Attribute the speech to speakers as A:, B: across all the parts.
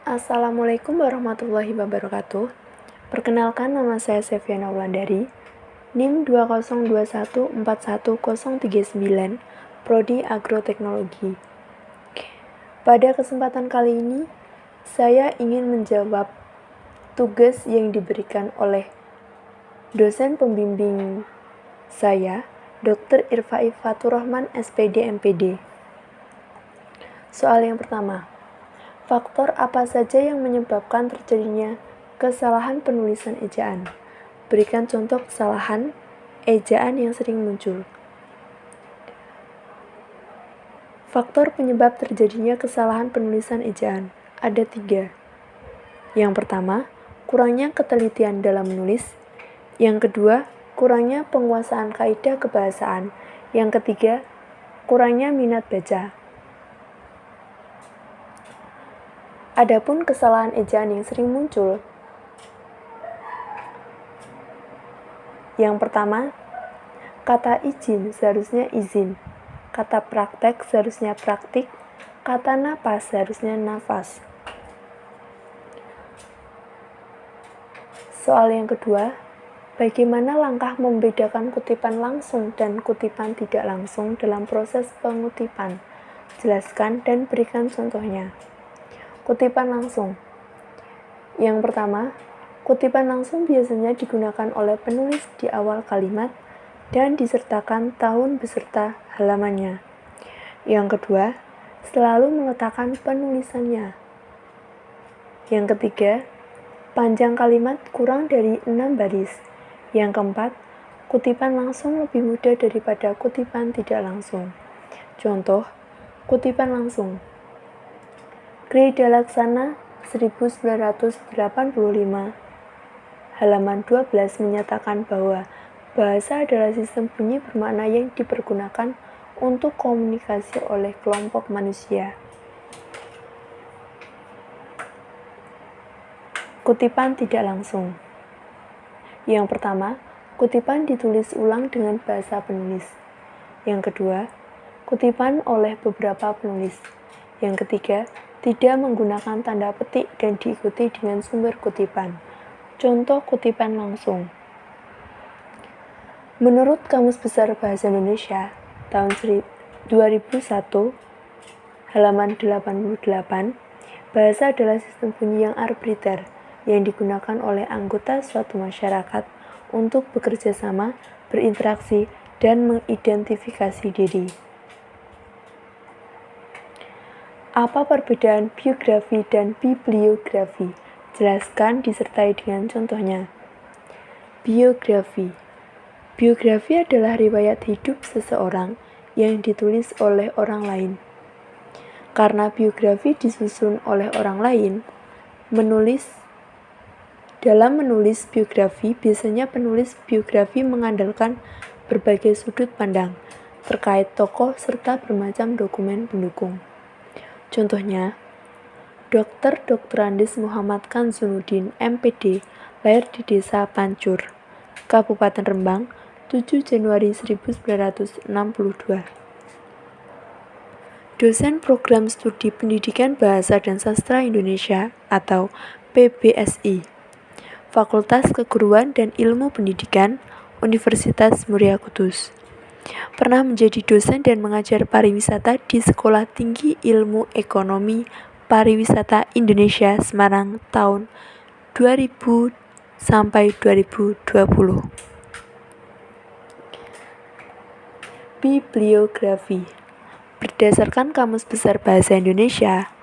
A: Assalamualaikum warahmatullahi wabarakatuh. Perkenalkan, nama saya Seviana Wulandari, NIM 202141039, Prodi Agroteknologi. Pada kesempatan kali ini, saya ingin menjawab tugas yang diberikan oleh dosen pembimbing saya, Dr. Irfai Faturrahman, SPD MPD. Soal yang pertama, faktor apa saja yang menyebabkan terjadinya kesalahan penulisan ejaan? Berikan contoh kesalahan ejaan yang sering muncul. Faktor penyebab terjadinya kesalahan penulisan ejaan ada 3. Yang pertama, kurangnya ketelitian dalam menulis. Yang kedua, kurangnya penguasaan kaidah kebahasaan. Yang ketiga, kurangnya minat baca. Adapun kesalahan ejaan yang sering muncul, yang pertama, kata izin seharusnya izin, kata praktek seharusnya praktik, kata napas seharusnya nafas. Soal yang kedua, bagaimana langkah membedakan kutipan langsung dan kutipan tidak langsung dalam proses pengutipan? Jelaskan dan berikan contohnya. Kutipan langsung. Yang pertama, kutipan langsung biasanya digunakan oleh penulis di awal kalimat dan disertakan tahun beserta halamannya. Yang kedua, selalu meletakkan penulisannya. Yang ketiga, panjang kalimat kurang dari 6 baris. Yang keempat, kutipan langsung lebih mudah daripada kutipan tidak langsung. Contoh, kutipan langsung. Greda Laksana 1985 halaman 12 menyatakan bahwa bahasa adalah sistem bunyi bermakna yang dipergunakan untuk komunikasi oleh kelompok manusia. Kutipan tidak langsung. Yang pertama, kutipan ditulis ulang dengan bahasa penulis. Yang kedua, kutipan oleh beberapa penulis. Yang ketiga, tidak menggunakan tanda petik dan diikuti dengan sumber kutipan. Contoh kutipan langsung. Menurut Kamus Besar Bahasa Indonesia tahun 2001, halaman 88, bahasa adalah sistem bunyi yang arbitrter yang digunakan oleh anggota suatu masyarakat untuk bekerja sama, berinteraksi, dan mengidentifikasi diri. Apa perbedaan biografi dan bibliografi? Jelaskan disertai dengan contohnya. Biografi. Biografi adalah riwayat hidup seseorang yang ditulis oleh orang lain. Karena biografi disusun oleh orang lain, dalam menulis biografi, biasanya penulis biografi mengandalkan berbagai sudut pandang terkait tokoh serta bermacam dokumen pendukung. Contohnya, Dr. Andes Muhammad Kanzunuddin, MPD, lahir di Desa Pancur, Kabupaten Rembang, 7 Januari 1962. Dosen Program Studi Pendidikan Bahasa dan Sastra Indonesia atau PBSI, Fakultas Keguruan dan Ilmu Pendidikan, Universitas Muria Kudus. Pernah menjadi dosen dan mengajar pariwisata di Sekolah Tinggi Ilmu Ekonomi Pariwisata Indonesia Semarang tahun 2000 sampai 2020. Bibliografi. Berdasarkan Kamus Besar Bahasa Indonesia,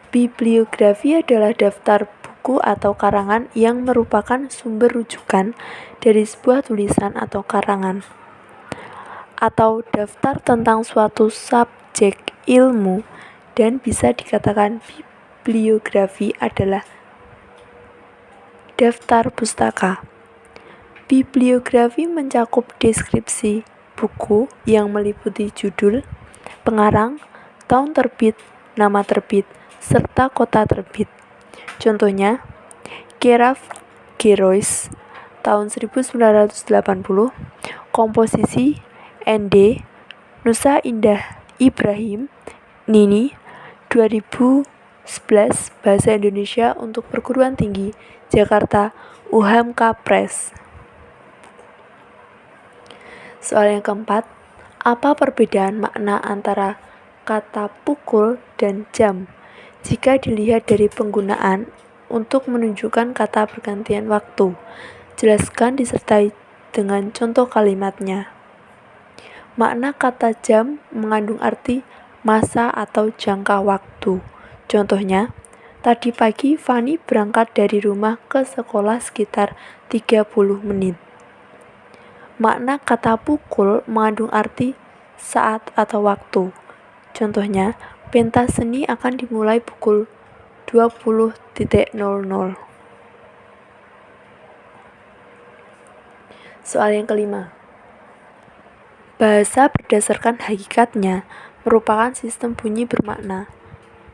A: bibliografi adalah daftar buku atau karangan yang merupakan sumber rujukan dari sebuah tulisan atau karangan, atau daftar tentang suatu subjek ilmu, dan bisa dikatakan bibliografi adalah daftar pustaka. Bibliografi mencakup deskripsi buku yang meliputi judul, pengarang, tahun terbit, nama terbit, serta kota terbit. Contohnya, Gerard Gerois tahun 1980, komposisi ND, Nusa Indah Ibrahim, Nini 2000 11 Bahasa Indonesia untuk Perguruan Tinggi, Jakarta, UHAMKA Press. Soal yang keempat, apa perbedaan makna antara kata pukul dan jam jika dilihat dari penggunaan untuk menunjukkan kata pergantian waktu? Jelaskan disertai dengan contoh kalimatnya. Makna kata jam mengandung arti masa atau jangka waktu. Contohnya, tadi pagi Fani berangkat dari rumah ke sekolah sekitar 30 menit. Makna kata pukul mengandung arti saat atau waktu. Contohnya, pentas seni akan dimulai pukul 20.00. Soal yang kelima. Bahasa berdasarkan hakikatnya merupakan sistem bunyi bermakna.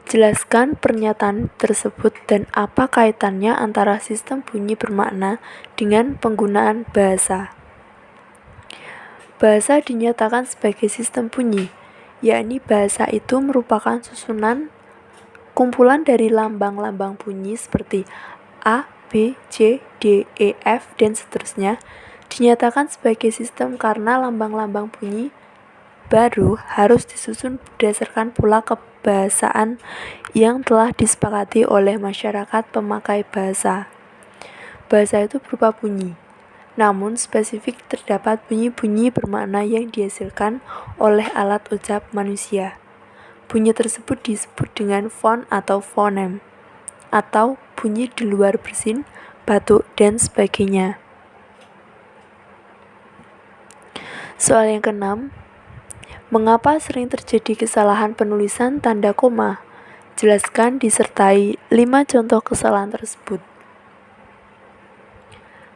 A: Jelaskan pernyataan tersebut dan apa kaitannya antara sistem bunyi bermakna dengan penggunaan bahasa. Bahasa dinyatakan sebagai sistem bunyi, yakni bahasa itu merupakan susunan kumpulan dari lambang-lambang bunyi seperti A, B, C, D, E, F, dan seterusnya. Dinyatakan sebagai sistem karena lambang-lambang bunyi baru harus disusun berdasarkan pola kebahasaan yang telah disepakati oleh masyarakat pemakai bahasa. Bahasa itu berupa bunyi, namun spesifik terdapat bunyi-bunyi bermakna yang dihasilkan oleh alat ucap manusia. Bunyi tersebut disebut dengan font atau fonem, atau bunyi di luar bersin, batuk, dan sebagainya. Soal yang keenam, mengapa sering terjadi kesalahan penulisan tanda koma? Jelaskan disertai 5 contoh kesalahan tersebut.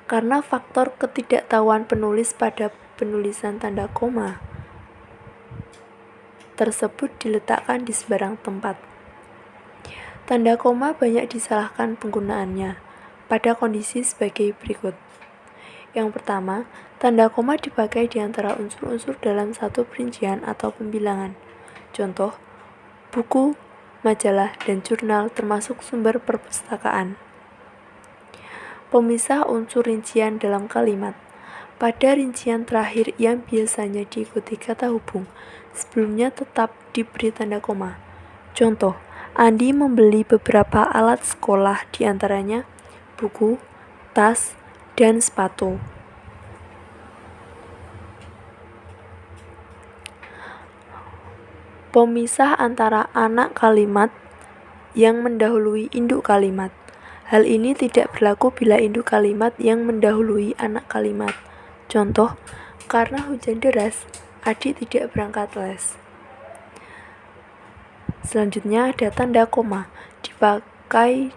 A: Karena faktor ketidaktahuan penulis pada penulisan tanda koma tersebut diletakkan di sembarang tempat. Tanda koma banyak disalahkan penggunaannya pada kondisi sebagai berikut. Yang pertama, tanda koma dipakai di antara unsur-unsur dalam satu perincian atau pembilangan. Contoh, buku, majalah, dan jurnal termasuk sumber perpustakaan. Pemisah unsur rincian dalam kalimat. Pada rincian terakhir yang biasanya diikuti kata hubung, sebelumnya tetap diberi tanda koma. Contoh, Andi membeli beberapa alat sekolah, diantaranya buku, tas, dan sepatu. Pemisah antara anak kalimat yang mendahului induk kalimat. Hal ini tidak berlaku bila induk kalimat yang mendahului anak kalimat. Contoh, karena hujan deras, adik tidak berangkat les. Selanjutnya ada tanda koma, dipakai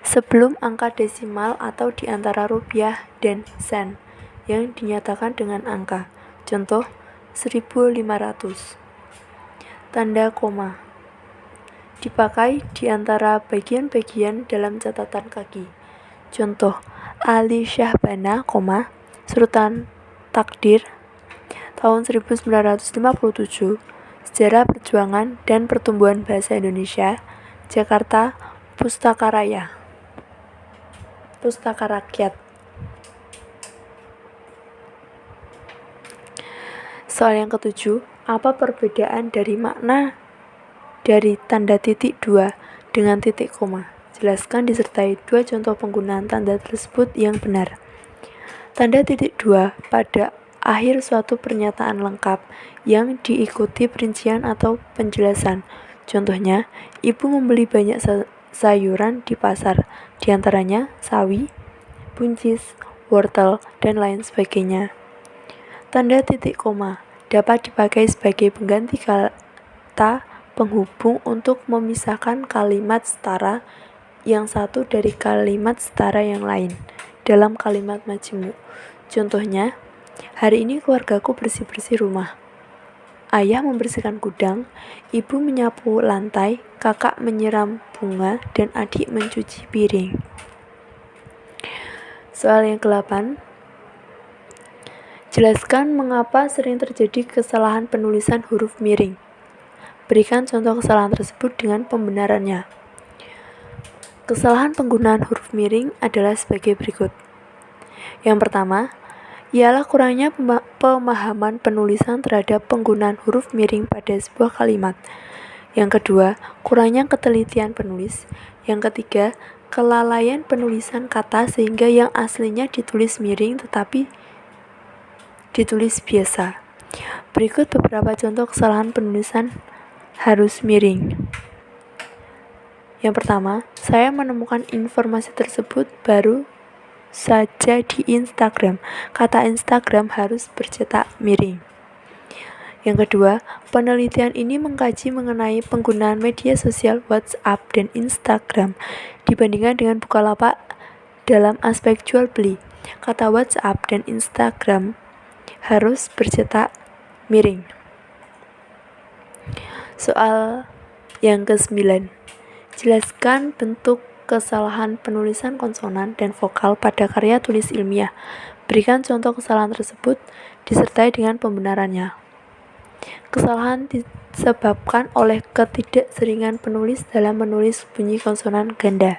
A: sebelum angka desimal atau di antara rupiah dan sen yang dinyatakan dengan angka. Contoh, 1500. Tanda koma dipakai di antara bagian-bagian dalam catatan kaki. Contoh, Ali Syahbana, Surutan Takdir tahun 1957, Sejarah Perjuangan dan Pertumbuhan Bahasa Indonesia, Jakarta, Pustaka Rakyat. Soal yang ketujuh, apa perbedaan dari makna dari tanda titik 2 dengan titik koma? Jelaskan disertai 2 contoh penggunaan tanda tersebut yang benar. Tanda titik 2 pada akhir suatu pernyataan lengkap yang diikuti perincian atau penjelasan. Contohnya, ibu membeli banyak sayuran di pasar, diantaranya sawi, buncis, wortel, dan lain sebagainya. Tanda titik koma dapat dipakai sebagai pengganti kata penghubung untuk memisahkan kalimat setara yang satu dari kalimat setara yang lain dalam kalimat majemuk. Contohnya, hari ini keluargaku bersih-bersih rumah. Ayah membersihkan gudang, ibu menyapu lantai, kakak menyiram bunga, dan adik mencuci piring. Soal yang ke-8. Jelaskan mengapa sering terjadi kesalahan penulisan huruf miring. Berikan contoh kesalahan tersebut dengan pembenarannya. Kesalahan penggunaan huruf miring adalah sebagai berikut. Yang pertama, ialah kurangnya pemahaman penulisan terhadap penggunaan huruf miring pada sebuah kalimat. Yang kedua, kurangnya ketelitian penulis. Yang ketiga, kelalaian penulisan kata sehingga yang aslinya ditulis miring tetapi ditulis biasa. Berikut beberapa contoh kesalahan penulisan harus miring. Yang pertama, saya menemukan informasi tersebut baru saja di Instagram. Kata Instagram harus bercetak miring. Yang kedua, penelitian ini mengkaji mengenai penggunaan media sosial WhatsApp dan Instagram dibandingkan dengan Bukalapak dalam aspek jual beli. Kata WhatsApp dan Instagram harus bercetak miring. Soal yang ke-9. Jelaskan bentuk kesalahan penulisan konsonan dan vokal pada karya tulis ilmiah. Berikan contoh kesalahan tersebut disertai dengan pembenarannya. Kesalahan disebabkan oleh ketidakseringan penulis dalam menulis bunyi konsonan ganda.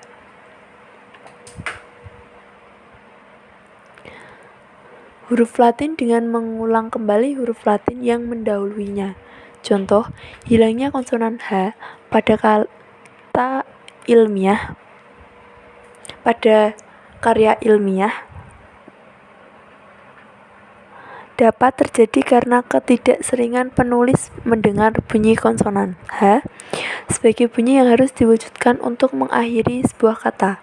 A: Huruf Latin dengan mengulang kembali huruf Latin yang mendahulunya. Contoh, hilangnya konsonan H pada karya ilmiah dapat terjadi karena ketidakseringan penulis mendengar bunyi konsonan H sebagai bunyi yang harus diwujudkan untuk mengakhiri sebuah kata.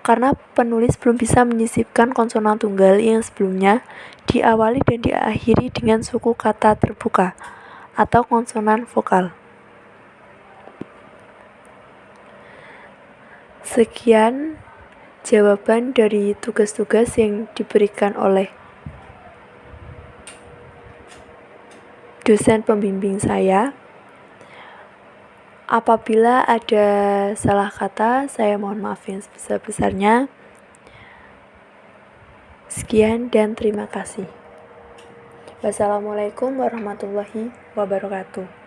A: Karena penulis belum bisa menyisipkan konsonan tunggal yang sebelumnya diawali dan diakhiri dengan suku kata terbuka atau konsonan vokal. Sekian jawaban dari tugas-tugas yang diberikan oleh dosen pembimbing saya. Apabila ada salah kata, saya mohon maaf yang sebesar-besarnya. Sekian dan terima kasih. Wassalamualaikum warahmatullahi wabarakatuh.